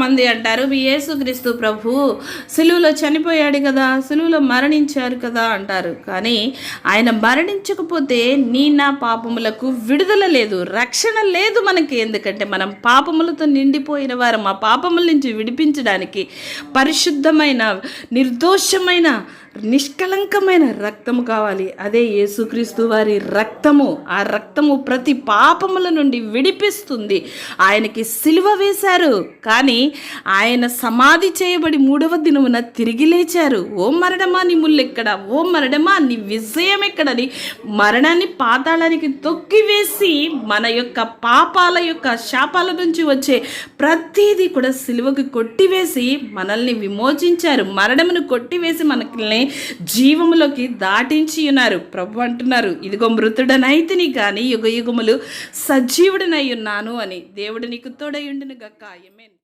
మంది అంటారు యేసుక్రీస్తు ప్రభు సిలువలో చనిపోయాడు కదా, సిలువలో మరణించారు కదా అంటారు. కానీ ఆయన మరణించకపోతే నా పాపములకు విడుదల లేదు, రక్షణ లేదు మనకి. ఎందుకంటే మనం పాపములతో నిండిపోయిన వారు. మా పాపముల నుంచి విడిపించడానికి పరిశుద్ధమైన, నిర్దోషమైన, నిష్కలంకమైన రక్తము కావాలి. అదే యేసుక్రీస్తు వారి రక్తము. ఆ రక్తము ప్రతి పాపముల నుండి విడిపిస్తుంది. ఆయనకి సిలువ వేశారు, కానీ ఆయన సమాధి చేయబడి 3వ దినమున తిరిగి లేచారు. ఓ మరణమా నీ ముల్లెక్కడ, ఓ మరణమా నీ విజయం ఎక్కడని మరణాన్ని పాతాళానికి తొక్కివేసి మన యొక్క పాపాల యొక్క శాపాల నుంచి వచ్చే ప్రతిదీ కూడా సిలువకి కొట్టివేసి మనల్ని విమోచించారు. మరణమును కొట్టివేసి మనల్ని జీవములోకి దాటించి ఉన్నారు. ప్రభు అంటున్నారు, ఇదిగో మృతుడనైతిని కానీ యుగ యుగములు సజీవుడనై ఉన్నాను అని. దేవుడు నీకు తోడై ఉండును గాక. ఆమేన్.